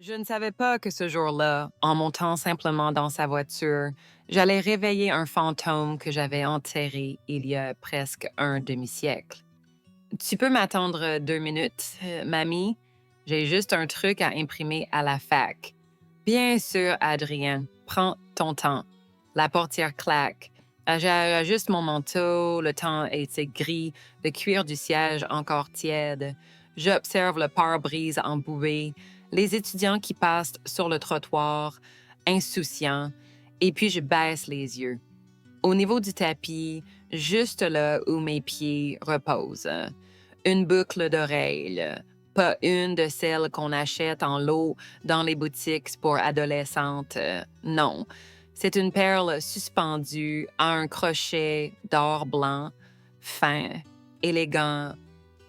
Je ne savais pas que ce jour-là, en montant simplement dans sa voiture, j'allais réveiller un fantôme que j'avais enterré il y a presque un demi-siècle. Tu peux m'attendre 2 minutes, mamie? J'ai juste un truc à imprimer à la fac. Bien sûr, Adrien, prends ton temps. La portière claque. J'ajuste mon manteau, le temps était gris, le cuir du siège encore tiède. J'observe le pare-brise emboué, les étudiants qui passent sur le trottoir, insouciants, et puis je baisse les yeux. Au niveau du tapis, juste là où mes pieds reposent. Une boucle d'oreille, pas une de celles qu'on achète en lot dans les boutiques pour adolescentes. Non, c'est une perle suspendue à un crochet d'or blanc, fin, élégant,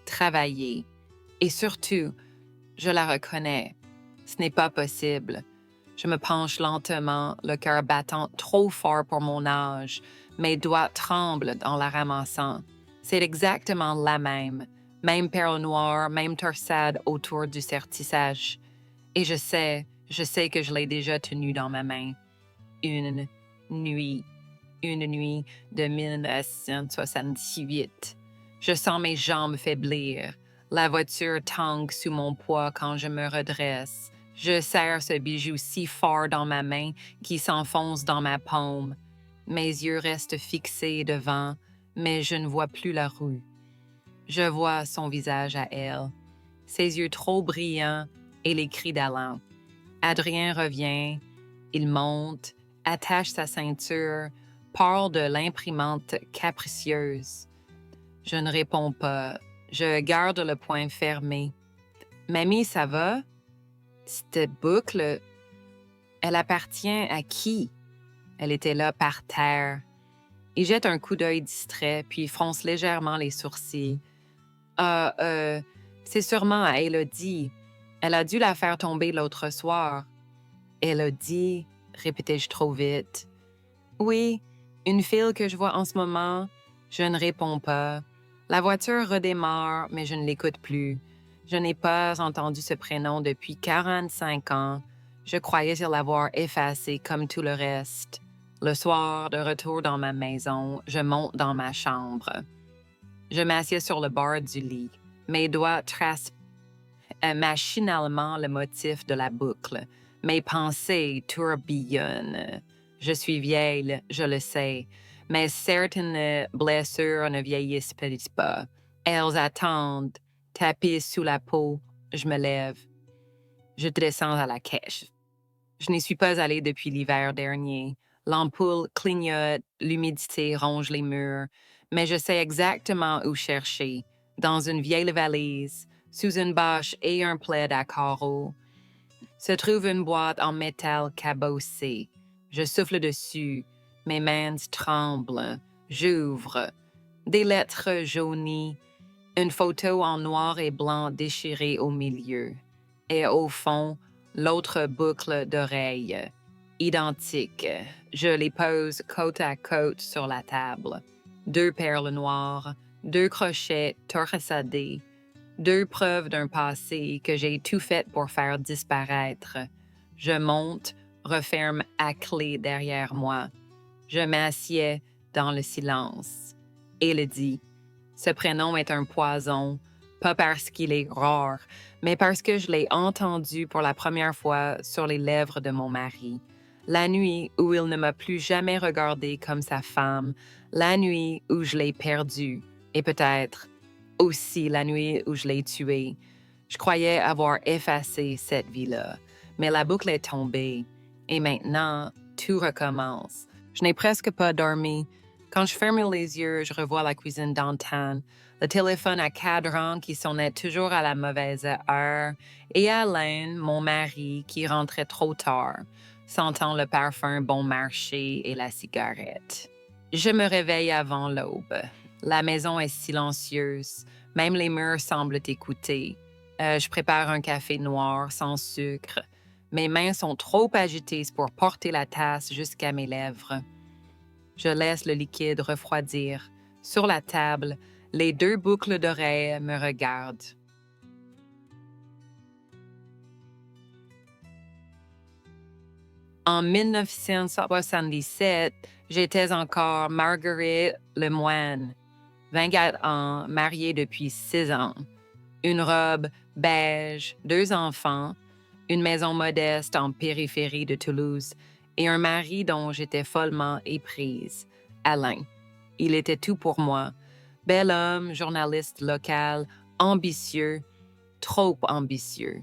travaillé. Et surtout, je la reconnais. Ce n'est pas possible. Je me penche lentement, le cœur battant trop fort pour mon âge. Mes doigts tremblent en la ramassant. C'est exactement la même. Même perle noire, même torsade autour du sertissage. Et je sais que je l'ai déjà tenue dans ma main. Une nuit. Une nuit de 1978. Je sens mes jambes faiblir. La voiture tangue sous mon poids quand je me redresse. Je serre ce bijou si fort dans ma main qu'il s'enfonce dans ma paume. Mes yeux restent fixés devant, mais je ne vois plus la rue. Je vois son visage à elle, ses yeux trop brillants et les cris d'Alain. Adrien revient, il monte, attache sa ceinture, parle de l'imprimante capricieuse. Je ne réponds pas. Je garde le poing fermé. Mamie, ça va? Cette boucle, elle appartient à qui? Elle était là par terre. Il jette un coup d'œil distrait, puis fronce légèrement les sourcils. Ah, c'est sûrement à Élodie. Elle a dû la faire tomber l'autre soir. Élodie, répétai-je trop vite. Oui, une file que je vois en ce moment. Je ne réponds pas. La voiture redémarre, mais je ne l'écoute plus. Je n'ai pas entendu ce prénom depuis 45 ans. Je croyais l'avoir effacé comme tout le reste. Le soir, de retour dans ma maison, je monte dans ma chambre. Je m'assieds sur le bord du lit. Mes doigts tracent machinalement le motif de la boucle. Mes pensées tourbillonnent. Je suis vieille, je le sais, mais certaines blessures ne vieillissent pas. Elles attendent, tapissent sous la peau. Je me lève. Je descends à la caisse. Je n'y suis pas allée depuis l'hiver dernier. L'ampoule clignote, l'humidité ronge les murs, mais je sais exactement où chercher. Dans une vieille valise, sous une bâche et un plaid à carreaux, se trouve une boîte en métal cabossée. Je souffle dessus, mes mains tremblent. J'ouvre. Des lettres jaunies, une photo en noir et blanc déchirée au milieu. Et au fond, l'autre boucle d'oreille. Identique. Je les pose côte à côte sur la table. 2 perles noires, 2 crochets torsadés, 2 preuves d'un passé que j'ai tout fait pour faire disparaître. Je monte, referme à clé derrière moi. Je m'assieds dans le silence. Élodie. Ce prénom est un poison, pas parce qu'il est rare, mais parce que je l'ai entendu pour la première fois sur les lèvres de mon mari. La nuit où il ne m'a plus jamais regardée comme sa femme, la nuit où je l'ai perdue, et peut-être aussi la nuit où je l'ai tué. Je croyais avoir effacé cette vie-là, mais la boucle est tombée, et maintenant, tout recommence. Je n'ai presque pas dormi. Quand je ferme les yeux, je revois la cuisine d'antan, le téléphone à cadran qui sonnait toujours à la mauvaise heure, et Alain, mon mari, qui rentrait trop tard, sentant le parfum bon marché et la cigarette. Je me réveille avant l'aube. La maison est silencieuse. Même les murs semblent écouter. Je prépare un café noir sans sucre. Mes mains sont trop agitées pour porter la tasse jusqu'à mes lèvres. Je laisse le liquide refroidir. Sur la table, les 2 boucles d'oreilles me regardent. En 1977, j'étais encore Marguerite Lemoine, 24 ans, mariée depuis 6 ans. Une robe beige, 2 enfants, une maison modeste en périphérie de Toulouse et un mari dont j'étais follement éprise, Alain. Il était tout pour moi. Bel homme, journaliste local, ambitieux, trop ambitieux.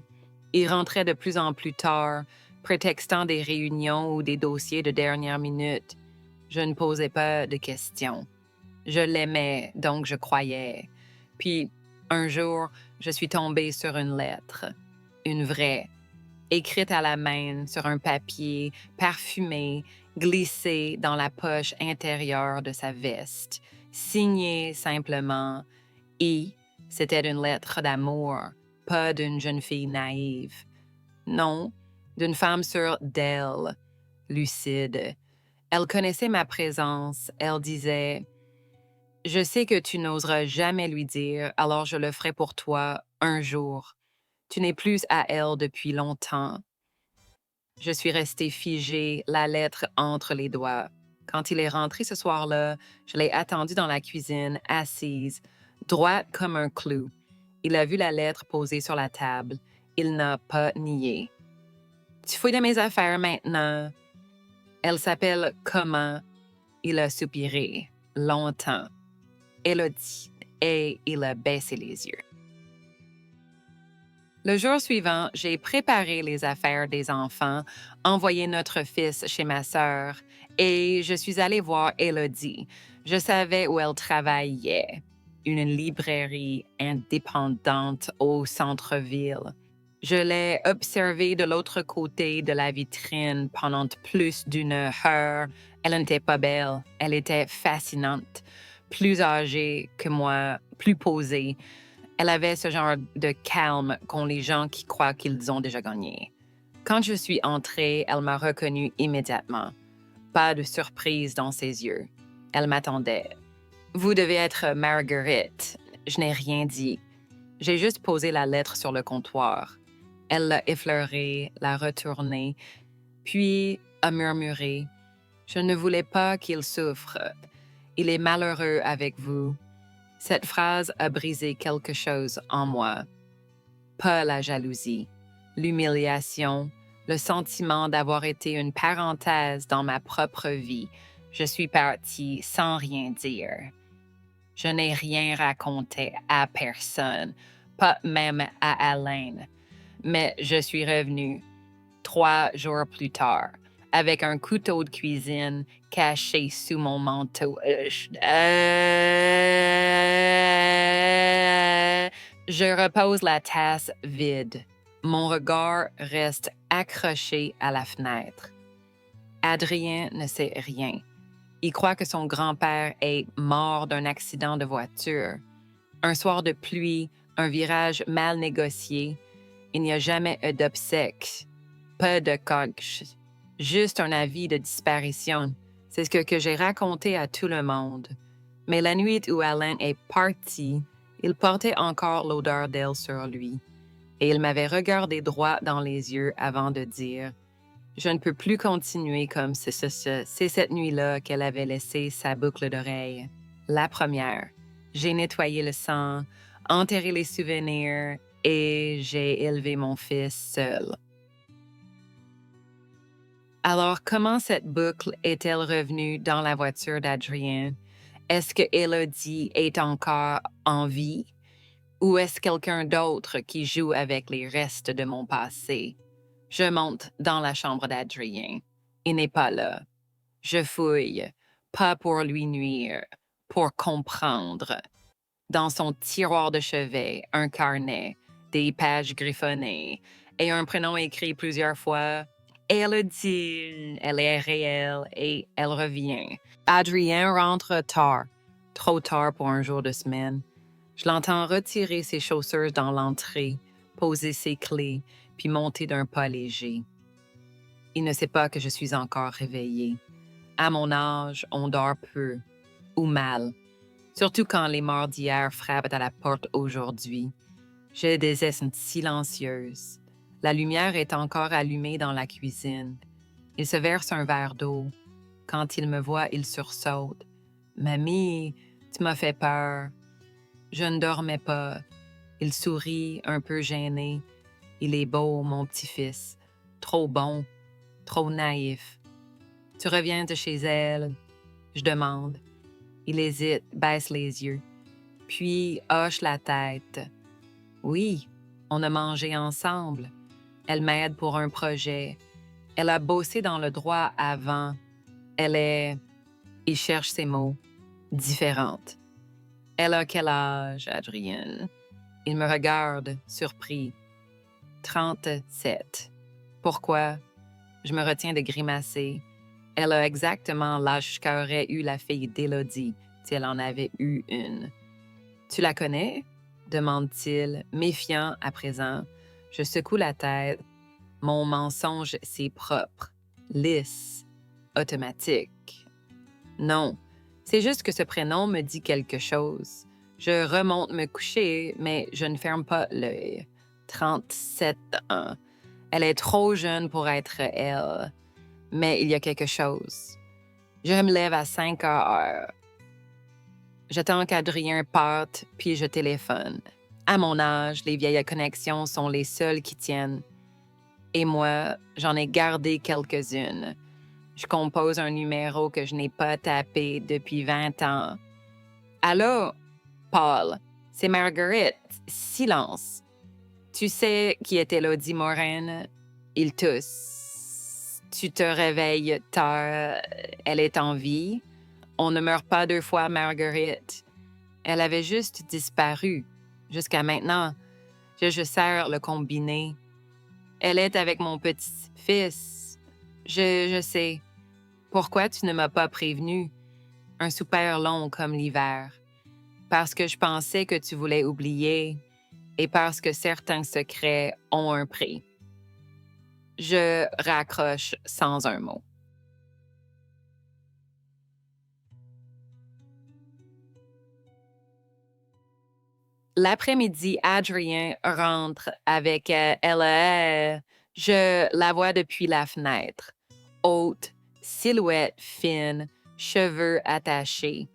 Il rentrait de plus en plus tard, prétextant des réunions ou des dossiers de dernière minute. Je ne posais pas de questions. Je l'aimais, donc je croyais. Puis, un jour, je suis tombée sur une lettre, une vraie, écrite à la main sur un papier parfumé, glissé dans la poche intérieure de sa veste, signée simplement « I ». C'était une lettre d'amour, pas d'une jeune fille naïve. Non, d'une femme sûre d'elle, lucide. Elle connaissait ma présence. Elle disait « Je sais que tu n'oseras jamais lui dire, alors je le ferai pour toi un jour. Tu n'es plus à elle depuis longtemps. » Je suis restée figée, la lettre entre les doigts. Quand il est rentré ce soir-là, je l'ai attendu dans la cuisine, assise, droite comme un clou. Il a vu la lettre posée sur la table. Il n'a pas nié. « Tu fouilles de mes affaires maintenant. » Elle s'appelle comment? Il a soupiré, longtemps. Élodie, et il a baissé les yeux. Le jour suivant, j'ai préparé les affaires des enfants, envoyé notre fils chez ma sœur et je suis allée voir Élodie. Je savais où elle travaillait, une librairie indépendante au centre-ville. Je l'ai observée de l'autre côté de la vitrine pendant plus d'une heure. Elle n'était pas belle, elle était fascinante, plus âgée que moi, plus posée. Elle avait ce genre de calme qu'ont les gens qui croient qu'ils ont déjà gagné. Quand je suis entrée, elle m'a reconnue immédiatement. Pas de surprise dans ses yeux. Elle m'attendait. « Vous devez être Marguerite. » Je n'ai rien dit. J'ai juste posé la lettre sur le comptoir. Elle l'a effleurée, l'a retournée, puis a murmuré « Je ne voulais pas qu'il souffre. Il est malheureux avec vous. » Cette phrase a brisé quelque chose en moi. Pas la jalousie, l'humiliation, le sentiment d'avoir été une parenthèse dans ma propre vie. Je suis partie sans rien dire. Je n'ai rien raconté à personne, pas même à Alain. Mais je suis revenue 3 jours plus tard, avec un couteau de cuisine caché sous mon manteau. Je repose la tasse vide. Mon regard reste accroché à la fenêtre. Adrien ne sait rien. Il croit que son grand-père est mort d'un accident de voiture. Un soir de pluie, un virage mal négocié. Il n'y a jamais eu d'obsèques, pas de coche, juste un avis de disparition. C'est ce que j'ai raconté à tout le monde. Mais la nuit où Alain est parti, il portait encore l'odeur d'elle sur lui. Et il m'avait regardé droit dans les yeux avant de dire « Je ne peux plus continuer comme c'est cette nuit-là qu'elle avait laissé sa boucle d'oreille. La première. J'ai nettoyé le sang, enterré les souvenirs et j'ai élevé mon fils seul. » Alors, comment cette boucle est-elle revenue dans la voiture d'Adrien? Est-ce que Élodie est encore en vie? Ou est-ce quelqu'un d'autre qui joue avec les restes de mon passé? Je monte dans la chambre d'Adrien. Il n'est pas là. Je fouille, pas pour lui nuire, pour comprendre. Dans son tiroir de chevet, un carnet, des pages griffonnées et un prénom écrit plusieurs fois. Élodie, elle est réelle et elle revient. Adrien rentre tard, trop tard pour un jour de semaine. Je l'entends retirer ses chaussures dans l'entrée, poser ses clés, puis monter d'un pas léger. Il ne sait pas que je suis encore réveillée. À mon âge, on dort peu, ou mal, surtout quand les morts d'hier frappent à la porte aujourd'hui. J'ai des ailes silencieuses. La lumière est encore allumée dans la cuisine. Il se verse un verre d'eau. Quand il me voit, il sursaute. « Mamie, tu m'as fait peur. » Je ne dormais pas. Il sourit, un peu gêné. Il est beau, mon petit-fils. Trop bon, trop naïf. « Tu reviens de chez elle? » Je demande. Il hésite, baisse les yeux, puis hoche la tête. « Oui, on a mangé ensemble. Elle m'aide pour un projet. Elle a bossé dans le droit avant. Elle est... » Il cherche ses mots. « Différente. » « Elle a quel âge, Adrienne? » Il me regarde, surpris. « 37. » Pourquoi? Je me retiens de grimacer. Elle a exactement l'âge qu'aurait eu la fille d'Élodie, si elle en avait eu une. « Tu la connais? » demande-t-il, méfiant à présent. Je secoue la tête. Mon mensonge, c'est propre, lisse, automatique. Non, c'est juste que ce prénom me dit quelque chose. Je remonte me coucher, mais je ne ferme pas l'œil. 37 ans. Elle est trop jeune pour être elle. Mais il y a quelque chose. Je me lève à 5 heures. J'attends qu'Adrien parte, puis je téléphone. À mon âge, les vieilles connexions sont les seules qui tiennent. Et moi, j'en ai gardé quelques-unes. Je compose un numéro que je n'ai pas tapé depuis 20 ans. « Allô, Paul, c'est Marguerite. Silence. Tu sais qui est Élodie Morin? » Il tousse. « Tu te réveilles tard. Elle est en vie. On ne meurt pas deux fois, Marguerite. Elle avait juste disparu. Jusqu'à maintenant, je serre le combiné. Elle est avec mon petit-fils. Je sais. Pourquoi tu ne m'as pas prévenu? Un super long comme l'hiver. Parce que je pensais que tu voulais oublier et parce que certains secrets ont un prix. » Je raccroche sans un mot. L'après-midi, Adrien rentre avec elle. Je la vois depuis la fenêtre. Haute, silhouette fine, cheveux attachés.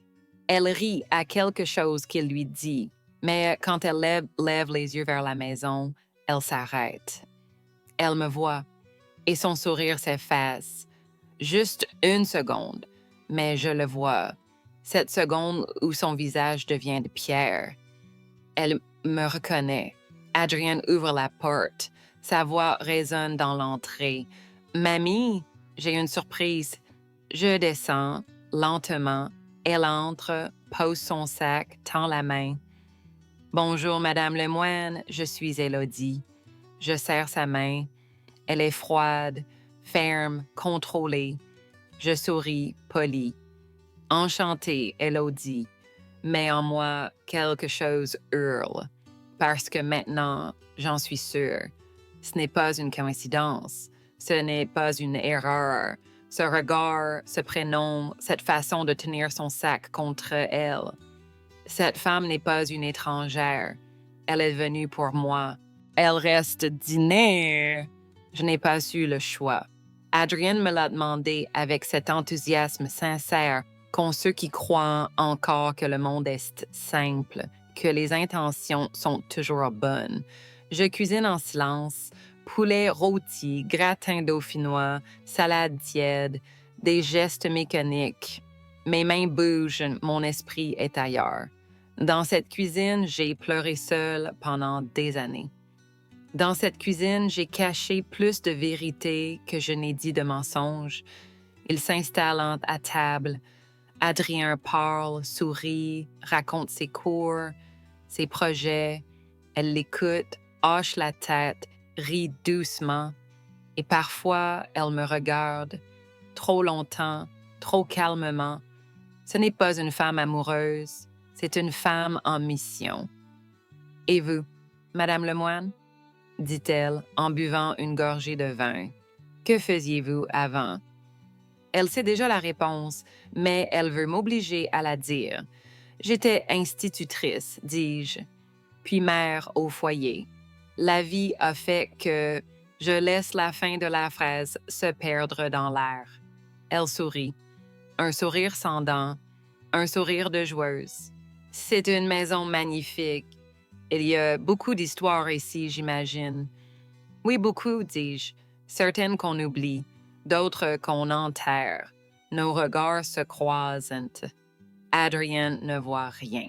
Elle rit à quelque chose qu'il lui dit, mais quand elle lève les yeux vers la maison, elle s'arrête. Elle me voit et son sourire s'efface. Juste une seconde, mais je le vois. Cette seconde où son visage devient de pierre. Elle me reconnaît. Adrienne ouvre la porte. Sa voix résonne dans l'entrée. « Mamie, j'ai une surprise. » Je descends, lentement. Elle entre, pose son sac, tend la main. « Bonjour, Madame Lemoine, je suis Élodie. » Je serre sa main. Elle est froide, ferme, contrôlée. Je souris, poli. « Enchantée, Élodie. » Mais en moi, quelque chose hurle. Parce que maintenant, j'en suis sûre. Ce n'est pas une coïncidence. Ce n'est pas une erreur. Ce regard, ce prénom, cette façon de tenir son sac contre elle. Cette femme n'est pas une étrangère. Elle est venue pour moi. Elle reste dîner. Je n'ai pas eu le choix. Adrienne me l'a demandé avec cet enthousiasme sincère qu'ont ceux qui croient encore que le monde est simple, que les intentions sont toujours bonnes. Je cuisine en silence, poulet rôti, gratin dauphinois, salade tiède, des gestes mécaniques. Mes mains bougent, mon esprit est ailleurs. Dans cette cuisine, j'ai pleuré seule pendant des années. Dans cette cuisine, j'ai caché plus de vérité que je n'ai dit de mensonges. Il s'installe à table. Adrien parle, sourit, raconte ses cours, ses projets. Elle l'écoute, hoche la tête, rit doucement. Et parfois, elle me regarde, trop longtemps, trop calmement. Ce n'est pas une femme amoureuse, c'est une femme en mission. « Et vous, Madame Lemoine? » dit-elle en buvant une gorgée de vin. « Que faisiez-vous avant? » Elle sait déjà la réponse, mais elle veut m'obliger à la dire. J'étais institutrice, dis-je, puis mère au foyer. La vie a fait que Je laisse la fin de la phrase se perdre dans l'air. Elle sourit. Un sourire sans dents, un sourire de joueuse. C'est une maison magnifique. Il y a beaucoup d'histoires ici, j'imagine. Oui, beaucoup, dis-je. Certaines qu'on oublie, d'autres qu'on enterre. Nos regards se croisent. Adrienne ne voit rien.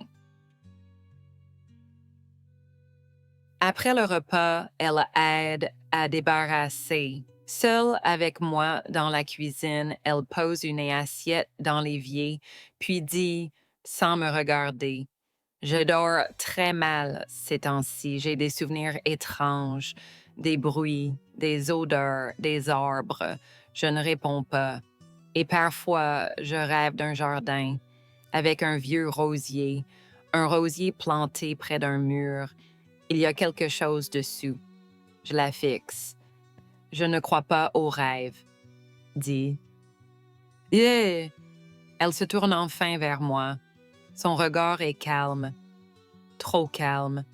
Après le repas, elle aide à débarrasser. Seule avec moi dans la cuisine, elle pose une assiette dans l'évier, puis dit, sans me regarder, je dors très mal ces temps-ci. J'ai des souvenirs étranges, des bruits, des odeurs, des arbres. Je ne réponds pas. Et parfois, je rêve d'un jardin avec un vieux rosier, un rosier planté près d'un mur. Il y a quelque chose dessous. Je la fixe. Je ne crois pas aux rêves. Dit. Yeah! Elle se tourne enfin vers moi. Son regard est calme. Trop calme.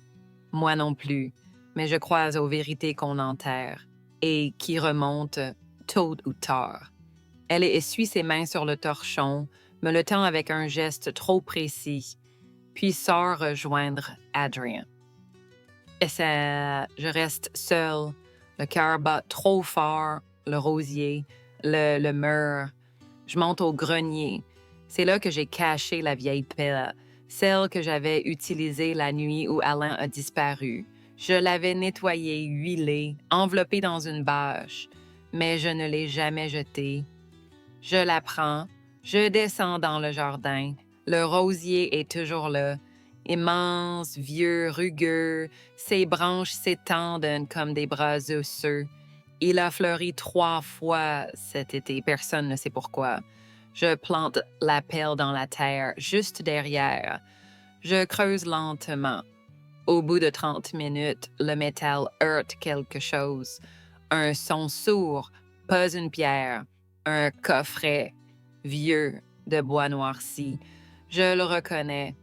Moi non plus. Mais je crois aux vérités qu'on enterre et qui remontent tôt ou tard. Elle essuie ses mains sur le torchon, me le tend avec un geste trop précis, puis sort rejoindre Adrien. Et je reste seule. Le cœur bat trop fort, le rosier, le mur. Je monte au grenier. C'est là que j'ai caché la vieille pelle, celle que j'avais utilisée la nuit où Alain a disparu. Je l'avais nettoyée, huilée, enveloppée dans une bâche, mais je ne l'ai jamais jetée. Je la prends, je descends dans le jardin. Le rosier est toujours là. Immense, vieux, rugueux, ses branches s'étendent comme des bras osseux. Il a fleuri 3 fois cet été, personne ne sait pourquoi. Je plante la pelle dans la terre, juste derrière. Je creuse lentement. Au bout de 30 minutes, le métal heurte quelque chose. Un son sourd, pas une pierre, un coffret, vieux, de bois noirci. Je le reconnais.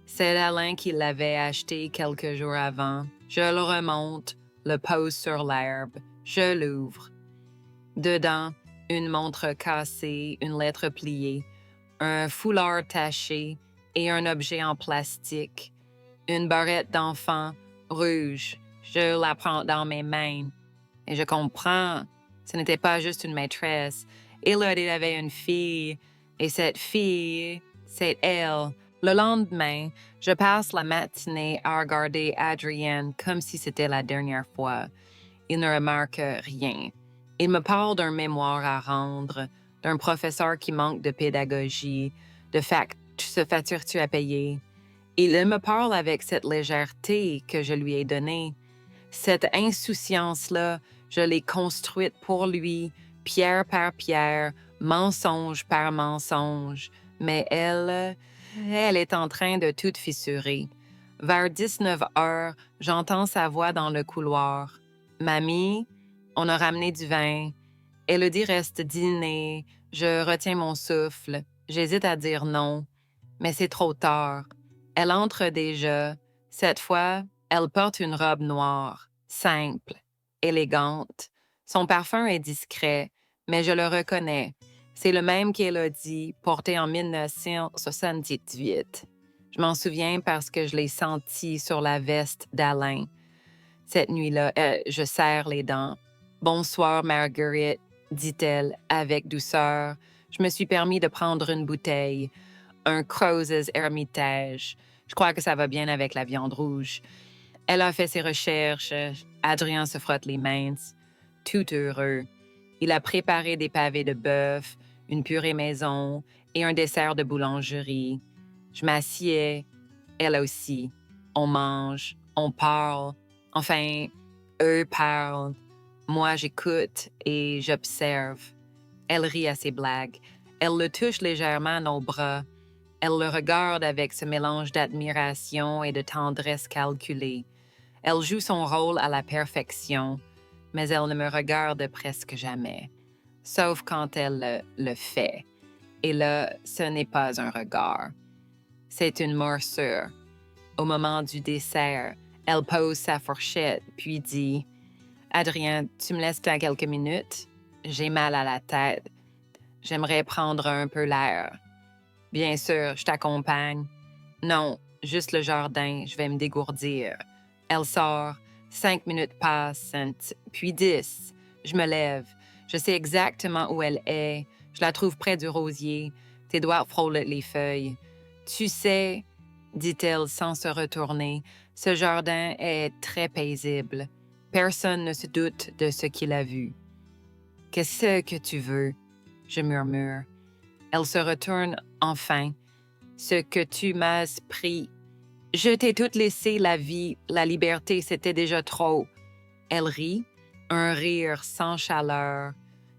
C'est Alain qui l'avait acheté quelques jours avant. Je le remonte, le pose sur l'herbe. Je l'ouvre. Dedans, une montre cassée, une lettre pliée, un foulard taché et un objet en plastique. Une barrette d'enfant, rouge. Je la prends dans mes mains. Et je comprends. Ce n'était pas juste une maîtresse. Elodie avait une fille. Et cette fille, c'est elle. Le lendemain, je passe la matinée à regarder Adrienne comme si c'était la dernière fois. Il ne remarque rien. Il me parle d'un mémoire à rendre, d'un professeur qui manque de pédagogie, de ce facture-tu à payer. Il me parle avec cette légèreté que je lui ai donnée. Cette insouciance-là, je l'ai construite pour lui, pierre par pierre, mensonge par mensonge. Mais elle est en train de tout fissurer. Vers 19 heures, j'entends sa voix dans le couloir. « Mamie, on a ramené du vin. » Elodie reste dîner. Je retiens mon souffle. J'hésite à dire non. Mais c'est trop tard. Elle entre déjà. Cette fois, elle porte une robe noire, simple, élégante. Son parfum est discret, mais je le reconnais. C'est le même qu'Élodie, porté en 1978. Je m'en souviens parce que je l'ai senti sur la veste d'Alain. Cette nuit-là, je serre les dents. « Bonsoir, Marguerite », dit-elle avec douceur. Je me suis permis de prendre une bouteille. Un Crozes Hermitage. Je crois que ça va bien avec la viande rouge. Elle a fait ses recherches. Adrien se frotte les mains. Tout heureux. Il a préparé des pavés de bœuf, une purée maison et un dessert de boulangerie. Je m'assieds. Elle aussi. On mange. On parle. Enfin, eux parlent. Moi, j'écoute et j'observe. Elle rit à ses blagues. Elle le touche légèrement à nos bras. Elle le regarde avec ce mélange d'admiration et de tendresse calculée. Elle joue son rôle à la perfection, mais elle ne me regarde presque jamais, sauf quand elle le fait. Et là, ce n'est pas un regard. C'est une morsure. Au moment du dessert, elle pose sa fourchette, puis dit Adrien, tu me laisses dans quelques minutes? J'ai mal à la tête. J'aimerais prendre un peu l'air. Bien sûr, je t'accompagne. Non, juste le jardin, je vais me dégourdir. Elle sort, 5 minutes passent, puis 10. Je me lève. Je sais exactement où elle est. Je la trouve près du rosier. Tes doigts frôlent les feuilles. Tu sais, dit-elle sans se retourner, ce jardin est très paisible. Personne ne se doute de ce qu'il a vu. Qu'est-ce que tu veux? Je murmure. Elle se retourne enfin. Ce que tu m'as pris. Je t'ai tout laissé la vie, la liberté, c'était déjà trop. Elle rit, un rire sans chaleur.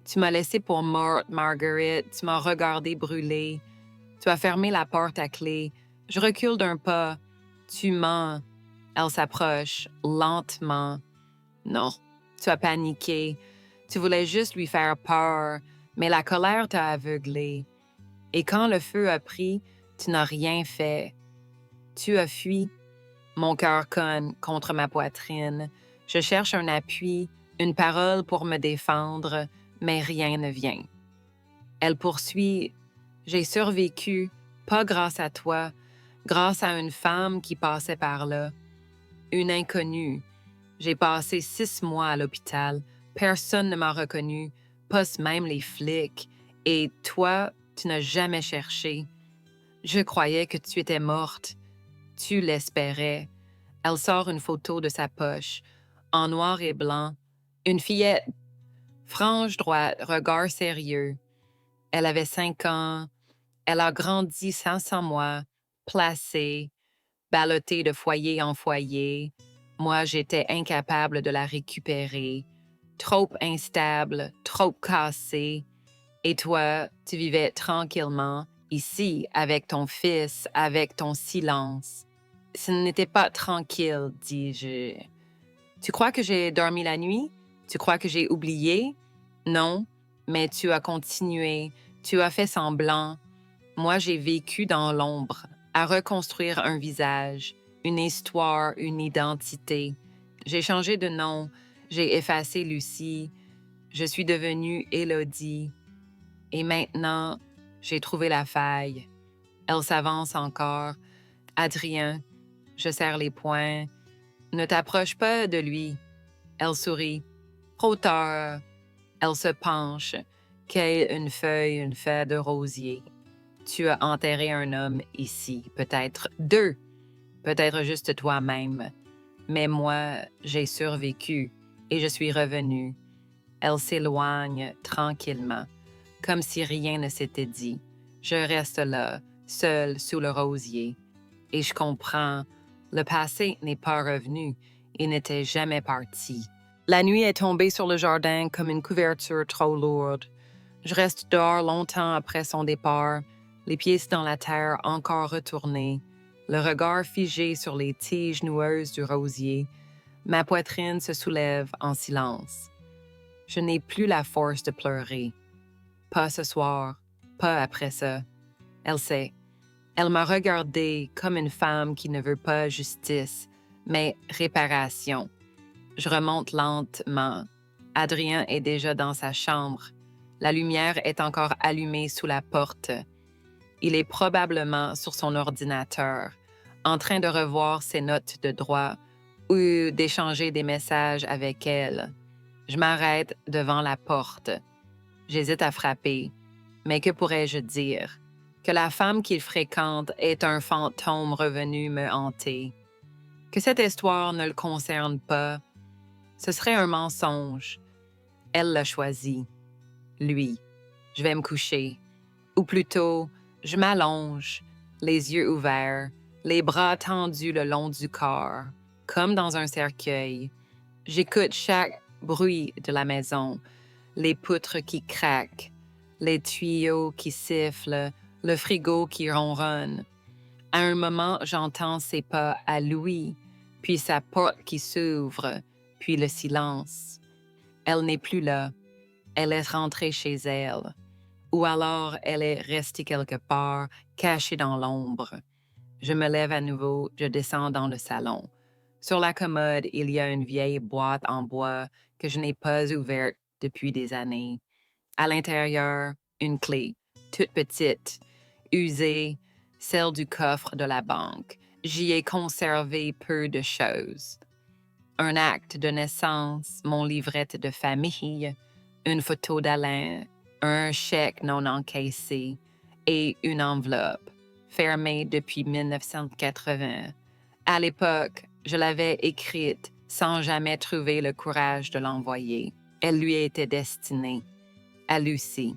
Tu m'as laissé pour morte, Margaret. Tu m'as regardé brûler. Tu as fermé la porte à clé. Je recule d'un pas. Tu mens. Elle s'approche, lentement. Non, tu as paniqué. Tu voulais juste lui faire peur, mais la colère t'a aveuglé. Et quand le feu a pris, tu n'as rien fait. Tu as fui. Mon cœur cogne contre ma poitrine. Je cherche un appui, une parole pour me défendre, mais rien ne vient. Elle poursuit. J'ai survécu, pas grâce à toi, grâce à une femme qui passait par là. Une inconnue. J'ai passé 6 mois à l'hôpital. Personne ne m'a reconnu, pas même les flics. Et toi, tu n'as jamais cherché. Je croyais que tu étais morte. Tu l'espérais. Elle sort une photo de sa poche, en noir et blanc. Une fillette, frange droite, regard sérieux. Elle avait 5 ans. Elle a grandi sans moi, placée, ballottée de foyer en foyer. Moi, j'étais incapable de la récupérer. Trop instable, trop cassée. Et toi, tu vivais tranquillement, ici, avec ton fils, avec ton silence. Ce n'était pas tranquille, dis-je. Tu crois que j'ai dormi la nuit? Tu crois que j'ai oublié? Non, mais tu as continué, tu as fait semblant. Moi, j'ai vécu dans l'ombre, à reconstruire un visage, une histoire, une identité. J'ai changé de nom, j'ai effacé Lucie, je suis devenue Élodie. Et maintenant, j'ai trouvé la faille. Elle s'avance encore. Adrien, je serre les poings. Ne t'approche pas de lui. Elle sourit. Trop tard. Elle se penche. Quelle une feuille de rosier. Tu as enterré un homme ici, peut-être 2, peut-être juste toi-même. Mais moi, j'ai survécu et je suis revenue. Elle s'éloigne tranquillement, comme si rien ne s'était dit. Je reste là, seule sous le rosier. Et je comprends, le passé n'est pas revenu et n'était jamais parti. La nuit est tombée sur le jardin comme une couverture trop lourde. Je reste dehors longtemps après son départ, les pieds dans la terre encore retournés, le regard figé sur les tiges noueuses du rosier. Ma poitrine se soulève en silence. Je n'ai plus la force de pleurer. Pas ce soir, pas après ça. Elle sait. Elle m'a regardée comme une femme qui ne veut pas justice, mais réparation. Je remonte lentement. Adrien est déjà dans sa chambre. La lumière est encore allumée sous la porte. Il est probablement sur son ordinateur, en train de revoir ses notes de droit ou d'échanger des messages avec elle. Je m'arrête devant la porte. J'hésite à frapper. Mais que pourrais-je dire? Que la femme qu'il fréquente est un fantôme revenu me hanter. Que cette histoire ne le concerne pas. Ce serait un mensonge. Elle l'a choisi. Lui. Je vais me coucher. Ou plutôt, je m'allonge, les yeux ouverts, les bras tendus le long du corps, comme dans un cercueil. J'écoute chaque bruit de la maison, les poutres qui craquent, les tuyaux qui sifflent, le frigo qui ronronne. À un moment, j'entends ses pas à lui, puis sa porte qui s'ouvre, puis le silence. Elle n'est plus là. Elle est rentrée chez elle. Ou alors elle est restée quelque part, cachée dans l'ombre. Je me lève à nouveau, je descends dans le salon. Sur la commode, il y a une vieille boîte en bois que je n'ai pas ouverte depuis des années. À l'intérieur, une clé, toute petite, usée, celle du coffre de la banque. J'y ai conservé peu de choses. Un acte de naissance, mon livret de famille, une photo d'Alain, un chèque non encaissé et une enveloppe, fermée depuis 1980. À l'époque, je l'avais écrite sans jamais trouver le courage de l'envoyer. Elle lui était destinée. À Lucie.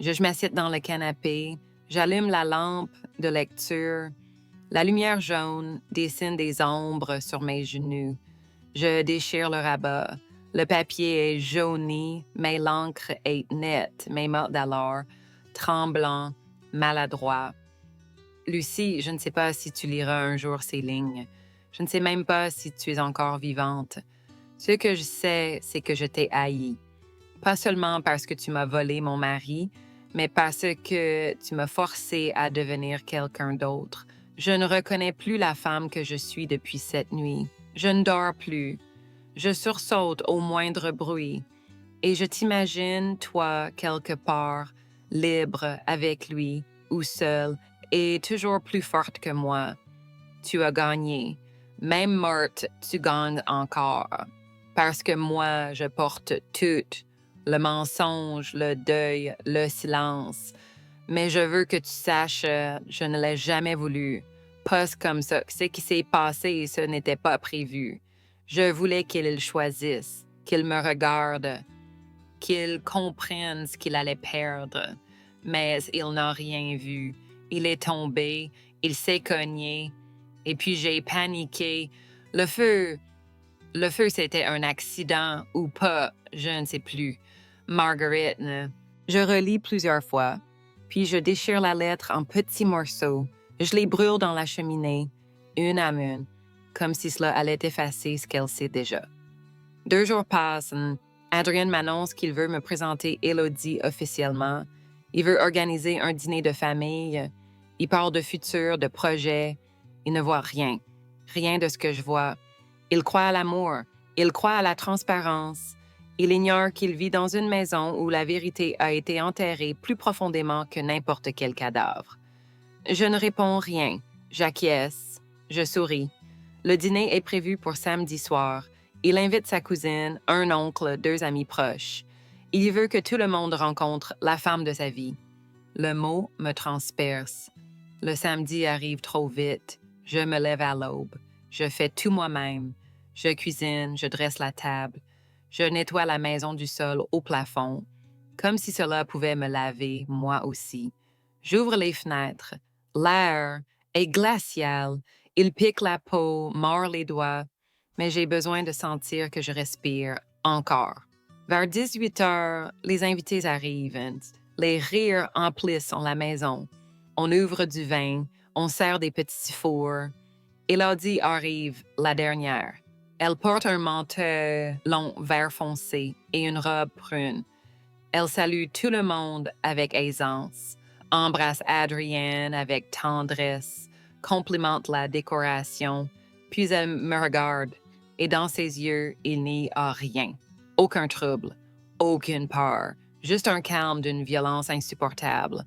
Je m'assieds dans le canapé, j'allume la lampe de lecture. La lumière jaune dessine des ombres sur mes genoux. Je déchire le rabat. Le papier est jauni, mais l'encre est nette, mes mots d'alors, tremblant, maladroit. Lucie, je ne sais pas si tu liras un jour ces lignes. Je ne sais même pas si tu es encore vivante. Ce que je sais, c'est que je t'ai haï. Pas seulement parce que tu m'as volé mon mari, mais parce que tu m'as forcé à devenir quelqu'un d'autre. Je ne reconnais plus la femme que je suis depuis cette nuit. Je ne dors plus. Je sursaute au moindre bruit. Et je t'imagine, toi, quelque part, libre avec lui ou seule, et toujours plus forte que moi. Tu as gagné. Même morte, tu gagnes encore. Parce que moi, je porte tout, le mensonge, le deuil, le silence. Mais je veux que tu saches, je ne l'ai jamais voulu. Pas comme ça. Ce qui s'est passé, ce n'était pas prévu. Je voulais qu'il choisisse, qu'il me regarde, qu'il comprenne ce qu'il allait perdre. Mais il n'a rien vu. Il est tombé, il s'est cogné, et puis j'ai paniqué. Le feu, c'était un accident ou pas, je ne sais plus. Margaret, je relis plusieurs fois, puis je déchire la lettre en petits morceaux. Je les brûle dans la cheminée, une à une, comme si cela allait effacer ce qu'elle sait déjà. 2 jours passent. Adrien m'annonce qu'il veut me présenter Élodie officiellement. Il veut organiser un dîner de famille. Il parle de futur, de projet. Il ne voit rien. Rien de ce que je vois. Il croit à l'amour. Il croit à la transparence. Il ignore qu'il vit dans une maison où la vérité a été enterrée plus profondément que n'importe quel cadavre. Je ne réponds rien. J'acquiesce. Je souris. Le dîner est prévu pour samedi soir. Il invite sa cousine, un oncle, 2 amis proches. Il veut que tout le monde rencontre la femme de sa vie. Le mot me transperce. Le samedi arrive trop vite. Je me lève à l'aube. Je fais tout moi-même. Je cuisine, je dresse la table. Je nettoie la maison du sol au plafond, comme si cela pouvait me laver, moi aussi. J'ouvre les fenêtres. L'air est glacial. Il pique la peau, mord les doigts, mais j'ai besoin de sentir que je respire encore. Vers 18 heures, les invités arrivent. Les rires emplissent la maison. On ouvre du vin, on sert des petits fours. Élodie arrive, la dernière. Elle porte un manteau long vert foncé et une robe brune. Elle salue tout le monde avec aisance, embrasse Adrienne avec tendresse, complimente la décoration, puis elle me regarde, et dans ses yeux, il n'y a rien. Aucun trouble, aucune peur, juste un calme d'une violence insupportable.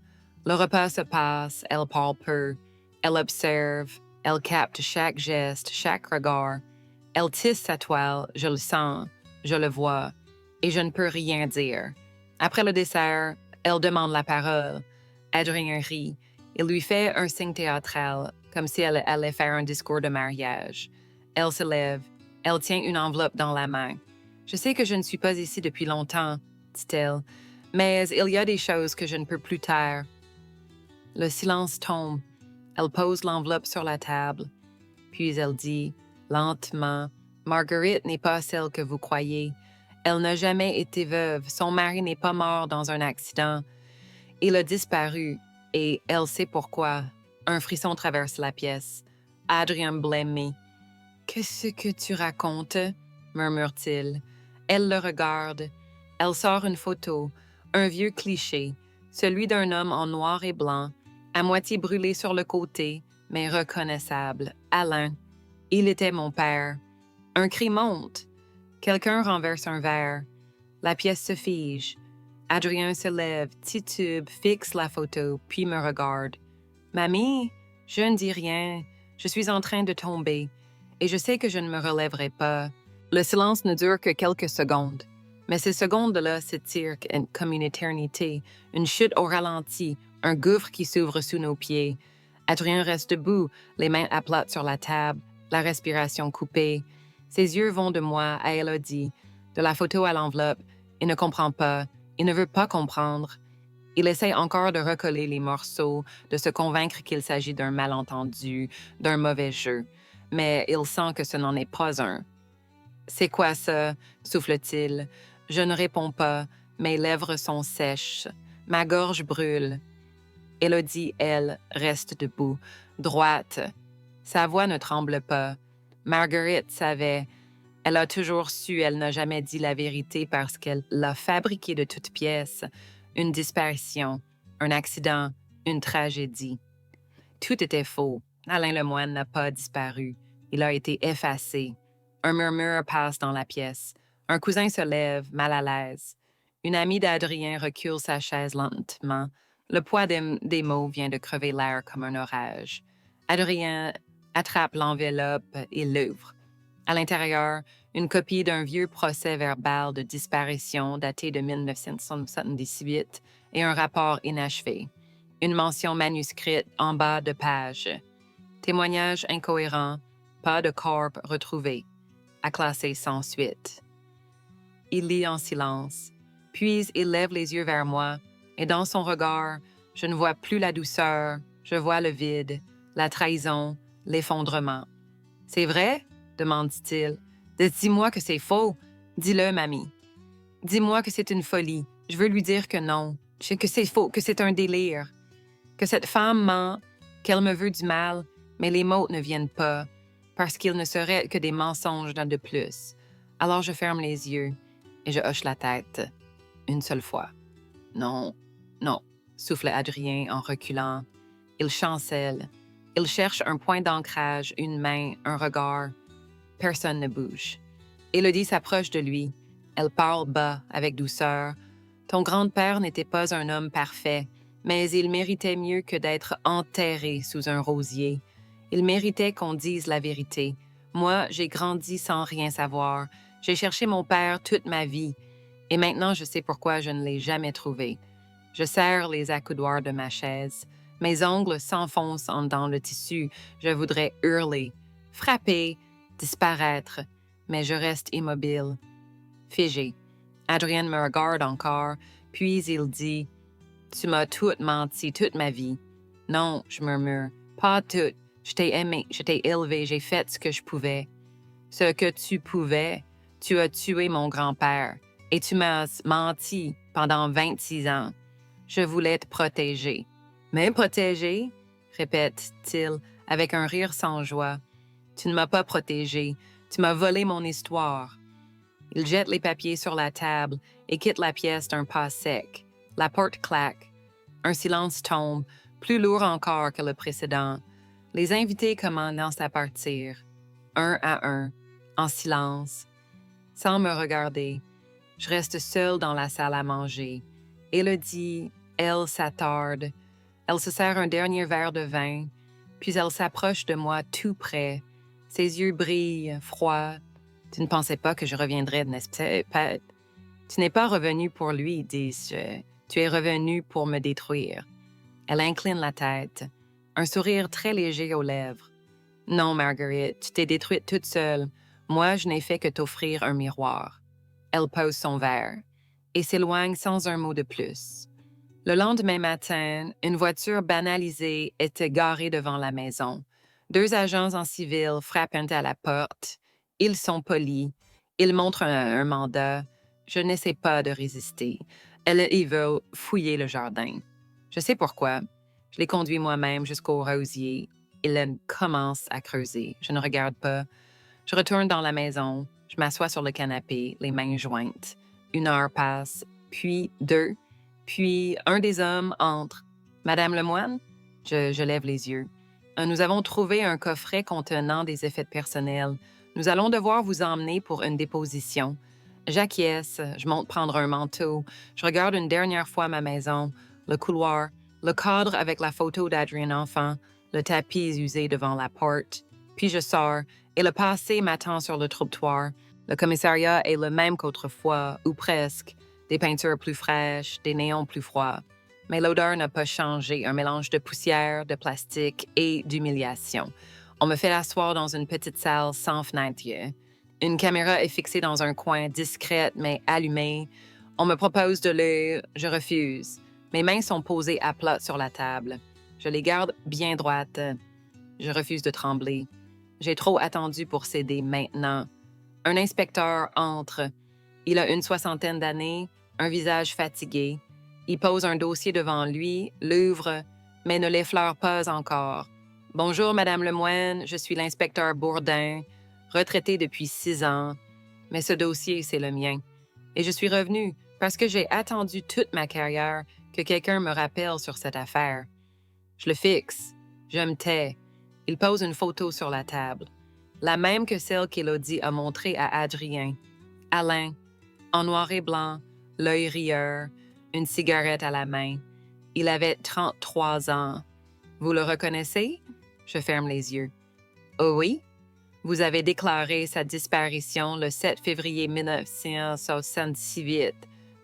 Le repas se passe, elle parle peu, elle observe, elle capte chaque geste, chaque regard. Elle tisse sa toile, je le sens, je le vois, et je ne peux rien dire. Après le dessert, elle demande la parole. Adrien rit. Il lui fait un signe théâtral, comme si elle allait faire un discours de mariage. Elle se lève. Elle tient une enveloppe dans la main. Je sais que je ne suis pas ici depuis longtemps, dit-elle, mais il y a des choses que je ne peux plus taire. Le silence tombe. Elle pose l'enveloppe sur la table. Puis elle dit, lentement, « Marguerite n'est pas celle que vous croyez. Elle n'a jamais été veuve. Son mari n'est pas mort dans un accident. Il a disparu, et elle sait pourquoi. » Un frisson traverse la pièce. Adrien blêmé. « Qu'est-ce que tu racontes? » murmure-t-il. Elle le regarde. Elle sort une photo, un vieux cliché, celui d'un homme en noir et blanc, à moitié brûlé sur le côté, mais reconnaissable. Alain. Il était mon père. Un cri monte. Quelqu'un renverse un verre. La pièce se fige. Adrien se lève, titube, fixe la photo, puis me regarde. Mamie, je ne dis rien. Je suis en train de tomber. Et je sais que je ne me relèverai pas. Le silence ne dure que quelques secondes. Mais ces secondes-là s'étirent comme une éternité, une chute au ralenti, un gouffre qui s'ouvre sous nos pieds. Adrien reste debout, les mains à plat sur la table, la respiration coupée. Ses yeux vont de moi à Élodie, de la photo à l'enveloppe. Il ne comprend pas, il ne veut pas comprendre. Il essaie encore de recoller les morceaux, de se convaincre qu'il s'agit d'un malentendu, d'un mauvais jeu. Mais il sent que ce n'en est pas un. C'est quoi ça? Souffle-t-il. Je ne réponds pas. Mes lèvres sont sèches. Ma gorge brûle. Élodie, elle, reste debout, droite. Sa voix ne tremble pas. Marguerite savait. Elle a toujours su, elle n'a jamais dit la vérité parce qu'elle l'a fabriquée de toutes pièces. Une disparition, un accident, une tragédie. Tout était faux. Alain Lemoine n'a pas disparu. Il a été effacé. Un murmure passe dans la pièce. Un cousin se lève, mal à l'aise. Une amie d'Adrien recule sa chaise lentement. Le poids des mots vient de crever l'air comme un orage. Adrien attrape l'enveloppe et l'ouvre. À l'intérieur, une copie d'un vieux procès-verbal de disparition daté de 1978 et un rapport inachevé. Une mention manuscrite en bas de page. Témoignage incohérent, pas de corps retrouvé. À classer sans suite. Il lit en silence, puis il lève les yeux vers moi, et dans son regard, je ne vois plus la douceur, je vois le vide, la trahison, l'effondrement. « C'est vrai? » demande-t-il. « Dis-moi que c'est faux. Dis-le, mamie. Dis-moi que c'est une folie. Je veux lui dire que non, que c'est faux, que c'est un délire. Que cette femme ment, qu'elle me veut du mal, mais les mots ne viennent pas, parce qu'ils ne seraient que des mensonges de plus. Alors je ferme les yeux et je hoche la tête. Une seule fois. Non, non, souffle Adrien en reculant. Il chancelle. Il cherche un point d'ancrage, une main, un regard. Personne ne bouge. Élodie s'approche de lui. Elle parle bas, avec douceur. Ton grand-père n'était pas un homme parfait, mais il méritait mieux que d'être enterré sous un rosier. Il méritait qu'on dise la vérité. Moi, j'ai grandi sans rien savoir. J'ai cherché mon père toute ma vie. Et maintenant, je sais pourquoi je ne l'ai jamais trouvé. Je serre les accoudoirs de ma chaise. Mes ongles s'enfoncent dans le tissu. Je voudrais hurler, frapper, disparaître, mais je reste immobile, figé. Adrien me regarde encore, puis il dit « Tu m'as tout menti toute ma vie. » « Non, je murmure, pas tout. Je t'ai aimé, je t'ai élevé, j'ai fait ce que je pouvais. Ce que tu pouvais, tu as tué mon grand-père et tu m'as menti pendant 26 ans. Je voulais te protéger. »« Mais protéger ?» répète-t-il avec un rire sans joie. « Tu ne m'as pas protégé, tu m'as volé mon histoire. » Il jette les papiers sur la table et quitte la pièce d'un pas sec. La porte claque. Un silence tombe, plus lourd encore que le précédent. Les invités commencent à partir, un à un, en silence, sans me regarder. Je reste seule dans la salle à manger. Élodie, elle s'attarde. Elle se sert un dernier verre de vin, puis elle s'approche de moi tout près. Ses yeux brillent, froids. « Tu ne pensais pas que je reviendrais, n'est-ce pas? Tu n'es pas revenu pour lui, dis-je. Tu es revenu pour me détruire. » Elle incline la tête, un sourire très léger aux lèvres. « Non, Marguerite, tu t'es détruite toute seule. Moi, je n'ai fait que t'offrir un miroir. » Elle pose son verre et s'éloigne sans un mot de plus. Le lendemain matin, une voiture banalisée était garée devant la maison. 2 agents en civil frappent à la porte. Ils sont polis. Ils montrent un mandat. Je n'essaie pas de résister. Ils veulent fouiller le jardin. Je sais pourquoi. Je les conduis moi-même jusqu'au rosier. Ils commencent à creuser. Je ne regarde pas. Je retourne dans la maison. Je m'assois sur le canapé, les mains jointes. 1 heure passe, puis 2, puis un des hommes entre. « Madame Lemoine? » Je lève les yeux. « Nous avons trouvé un coffret contenant des effets personnels. Nous allons devoir vous emmener pour une déposition. J'acquiesce, je monte prendre un manteau, je regarde une dernière fois ma maison, le couloir, le cadre avec la photo d'Adrien enfant, le tapis usé devant la porte. Puis je sors, et le passé m'attend sur le trottoir. Le commissariat est le même qu'autrefois, ou presque. Des peintures plus fraîches, des néons plus froids. Mais l'odeur n'a pas changé, un mélange de poussière, de plastique et d'humiliation. On me fait asseoir dans une petite salle sans fenêtre. Une caméra est fixée dans un coin, discrète mais allumée. On me propose de lire, je refuse. Mes mains sont posées à plat sur la table. Je les garde bien droites. Je refuse de trembler. J'ai trop attendu pour céder maintenant. Un inspecteur entre. Il a une soixantaine d'années, un visage fatigué. Il pose un dossier devant lui, l'ouvre, mais ne l'effleure pas encore. « Bonjour, Madame Lemoine, je suis l'inspecteur Bourdin, retraité depuis 6 ans. Mais ce dossier, c'est le mien. Et je suis revenu parce que j'ai attendu toute ma carrière que quelqu'un me rappelle sur cette affaire. Je le fixe. Je me tais. Il pose une photo sur la table. La même que celle qu'Élodie a montrée à Adrien. Alain, en noir et blanc, l'œil rieur, une cigarette à la main. Il avait 33 ans. Vous le reconnaissez? Je ferme les yeux. Oh oui? Vous avez déclaré sa disparition le 7 février 1978.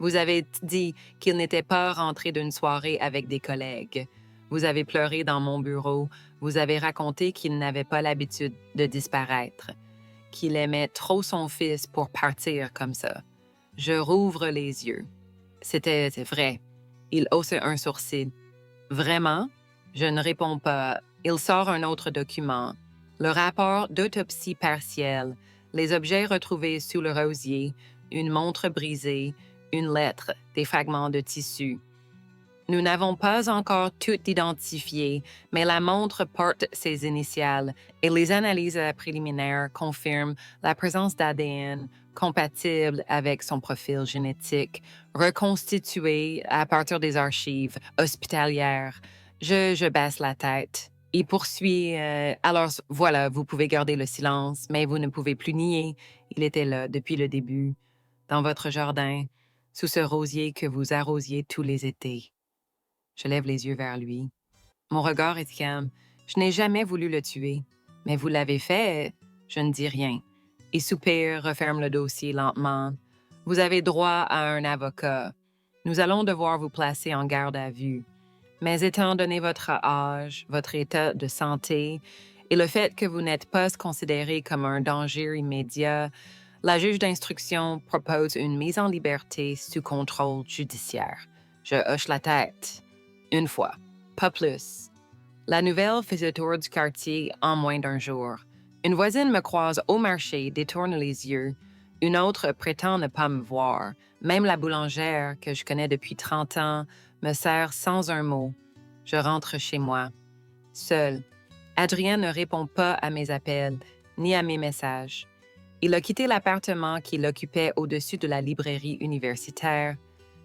Vous avez dit qu'il n'était pas rentré d'une soirée avec des collègues. Vous avez pleuré dans mon bureau. Vous avez raconté qu'il n'avait pas l'habitude de disparaître, qu'il aimait trop son fils pour partir comme ça. Je rouvre les yeux. C'était vrai. Il hausse un sourcil. Vraiment? Je ne réponds pas. Il sort un autre document. Le rapport d'autopsie partielle, les objets retrouvés sous le rosier, une montre brisée, une lettre, des fragments de tissu. Nous n'avons pas encore tout identifié, mais la montre porte ses initiales et les analyses préliminaires confirment la présence d'ADN compatible avec son profil génétique, reconstitué à partir des archives hospitalières. Je baisse la tête. Il poursuit. Alors voilà, vous pouvez garder le silence, mais vous ne pouvez plus nier. Il était là depuis le début, dans votre jardin, sous ce rosier que vous arrosiez tous les étés. Je lève les yeux vers lui. Mon regard est calme. Je n'ai jamais voulu le tuer. Mais vous l'avez fait, je ne dis rien. Il soupire, referme le dossier lentement. Vous avez droit à un avocat. Nous allons devoir vous placer en garde à vue. Mais étant donné votre âge, votre état de santé et le fait que vous n'êtes pas considéré comme un danger immédiat, la juge d'instruction propose une mise en liberté sous contrôle judiciaire. Je hoche la tête. Une fois, pas plus. La nouvelle fait le tour du quartier en moins d'un jour. Une voisine me croise au marché, détourne les yeux. Une autre prétend ne pas me voir. Même la boulangère, que je connais depuis 30 ans, me sert sans un mot. Je rentre chez moi. Seul. Adrien ne répond pas à mes appels, ni à mes messages. Il a quitté l'appartement qu'il occupait au-dessus de la librairie universitaire.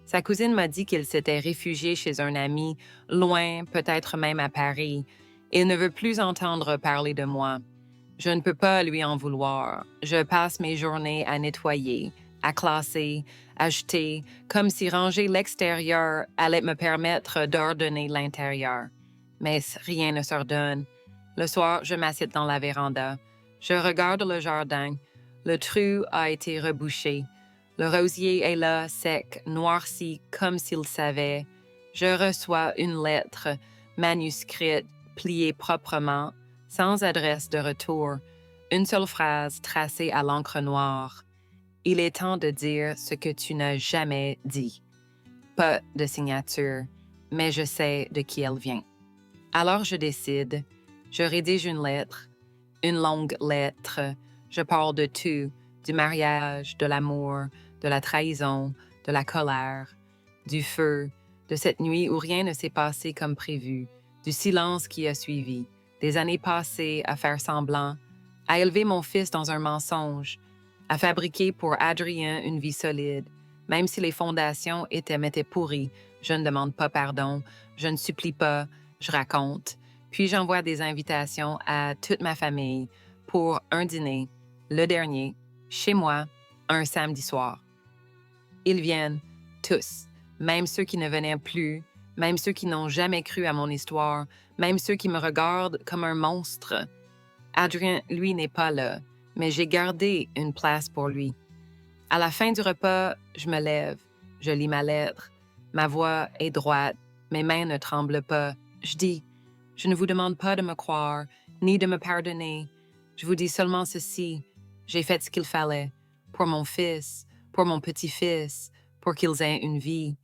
Sa cousine m'a dit qu'il s'était réfugié chez un ami, loin, peut-être même à Paris. Il ne veut plus entendre parler de moi. Je ne peux pas lui en vouloir. Je passe mes journées à nettoyer, à classer, à jeter, comme si ranger l'extérieur allait me permettre d'ordonner l'intérieur. Mais rien ne s'ordonne. Le soir, je m'assieds dans la véranda. Je regarde le jardin. Le trou a été rebouché. Le rosier est là, sec, noirci, comme s'il savait. Je reçois une lettre, manuscrite, pliée proprement, sans adresse de retour. Une seule phrase tracée à l'encre noire. Il est temps de dire ce que tu n'as jamais dit. Pas de signature, mais je sais de qui elle vient. Alors je décide. Je rédige une lettre, une longue lettre. Je parle de tout, du mariage, de l'amour, de la trahison, de la colère, du feu, de cette nuit où rien ne s'est passé comme prévu, du silence qui a suivi, des années passées à faire semblant, à élever mon fils dans un mensonge, à fabriquer pour Adrien une vie solide. Même si les fondations m'étaient pourries, je ne demande pas pardon, je ne supplie pas, je raconte. Puis j'envoie des invitations à toute ma famille pour un dîner. le dernier, chez moi, un samedi soir. Ils viennent, tous, même ceux qui ne venaient plus, même ceux qui n'ont jamais cru à mon histoire, même ceux qui me regardent comme un monstre. Adrien, lui, n'est pas là, mais j'ai gardé une place pour lui. À la fin du repas, je me lève, je lis ma lettre. Ma voix est droite, mes mains ne tremblent pas. Je dis, je ne vous demande pas de me croire, ni de me pardonner. Je vous dis seulement ceci, j'ai fait ce qu'il fallait, pour mon fils, pour mon petit-fils, pour qu'ils aient une vie.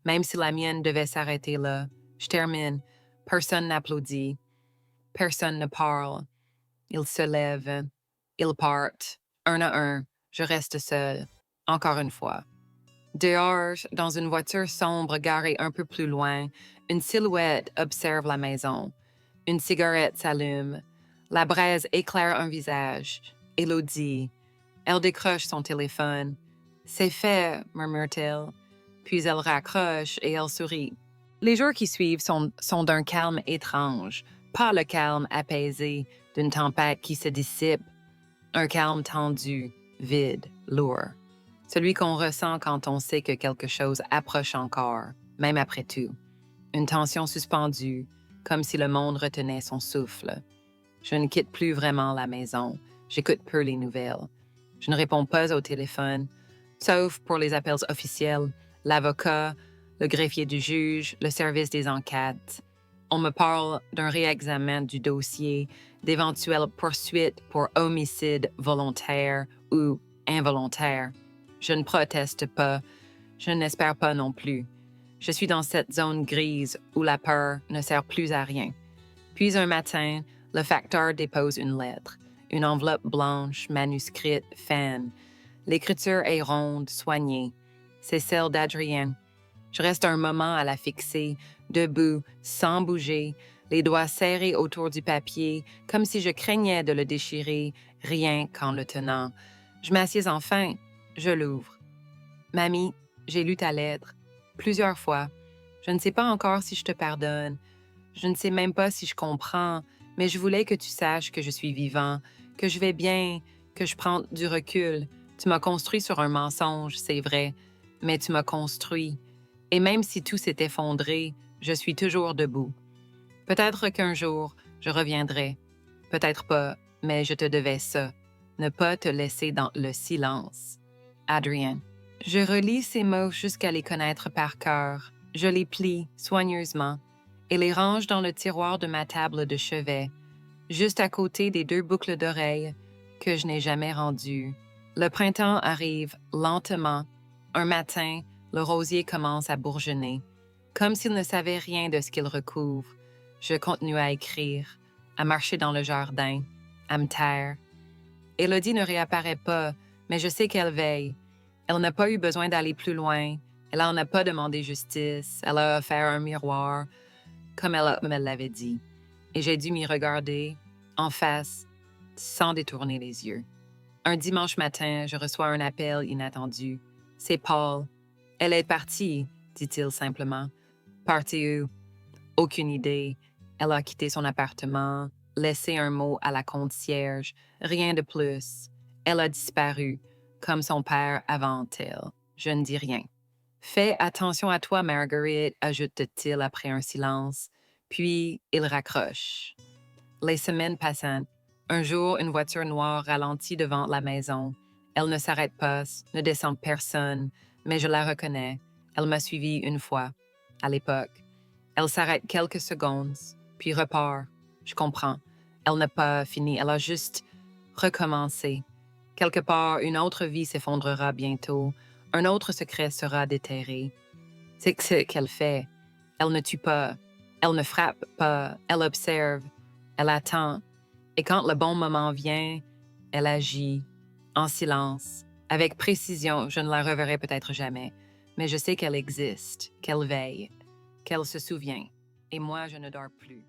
Même si la mienne devait s'arrêter là, je termine. Personne n'applaudit. Personne ne parle. Ils se lèvent. Ils partent. Un à un. Je reste seule. Encore une fois. Dehors, dans une voiture sombre garée un peu plus loin, une silhouette observe la maison. Une cigarette s'allume. La braise éclaire un visage. Élodie. Elle décroche son téléphone. C'est fait, murmure-t-elle. Puis elle raccroche et elle sourit. Les jours qui suivent sont d'un calme étrange, pas le calme apaisé d'une tempête qui se dissipe, un calme tendu, vide, lourd. Celui qu'on ressent quand on sait que quelque chose approche encore, même après tout. Une tension suspendue, comme si le monde retenait son souffle. Je ne quitte plus vraiment la maison. J'écoute peu les nouvelles. Je ne réponds pas au téléphone, sauf pour les appels officiels, l'avocat, le greffier du juge, le service des enquêtes. On me parle d'un réexamen du dossier, d'éventuelles poursuites pour homicide volontaire ou involontaire. Je ne proteste pas. Je n'espère pas non plus. Je suis dans cette zone grise où la peur ne sert plus à rien. Puis un matin, le facteur dépose une lettre, une enveloppe blanche, manuscrite, fan. L'écriture est ronde, soignée. C'est celle d'Adrien. Je reste un moment à la fixer, debout, sans bouger, les doigts serrés autour du papier, comme si je craignais de le déchirer, rien qu'en le tenant. Je m'assieds enfin, je l'ouvre. Mamie, j'ai lu ta lettre, plusieurs fois. Je ne sais pas encore si je te pardonne. Je ne sais même pas si je comprends, mais je voulais que tu saches que je suis vivant, que je vais bien, que je prends du recul. Tu m'as construit sur un mensonge, c'est vrai, mais tu m'as construit. Et même si tout s'est effondré, je suis toujours debout. Peut-être qu'un jour, je reviendrai. Peut-être pas, mais je te devais ça. Ne pas te laisser dans le silence. Adrien. Je relis ces mots jusqu'à les connaître par cœur. Je les plie soigneusement et les range dans le tiroir de ma table de chevet, juste à côté des 2 boucles d'oreilles que je n'ai jamais rendues. Le printemps arrive lentement. Un matin, le rosier commence à bourgeonner, comme s'il ne savait rien de ce qu'il recouvre. Je continue à écrire, à marcher dans le jardin, à me taire. Élodie ne réapparaît pas, mais je sais qu'elle veille. Elle n'a pas eu besoin d'aller plus loin. Elle n'en a pas demandé justice. Elle a offert un miroir, comme elle me l'avait dit. Et j'ai dû m'y regarder, en face, sans détourner les yeux. Un dimanche matin, je reçois un appel inattendu. C'est Paul. Elle est partie, dit-il simplement. Partie où? Aucune idée. Elle a quitté son appartement, laissé un mot à la concierge, rien de plus. Elle a disparu, comme son père avant elle. Je ne dis rien. Fais attention à toi, Marguerite, ajoute-t-il après un silence. Puis il raccroche. Les semaines passent. Un jour, une voiture noire ralentit devant la maison. Elle ne s'arrête pas, ne descend personne, mais je la reconnais. Elle m'a suivi une fois, à l'époque. Elle s'arrête quelques secondes, puis repart. Je comprends. Elle n'a pas fini, elle a juste recommencé. Quelque part, une autre vie s'effondrera bientôt. Un autre secret sera déterré. C'est ce qu'elle fait. Elle ne tue pas. Elle ne frappe pas. Elle observe. Elle attend. Et quand le bon moment vient, elle agit, en silence, avec précision. Je ne la reverrai peut-être jamais, mais je sais qu'elle existe, qu'elle veille, qu'elle se souvient. Et moi, je ne dors plus.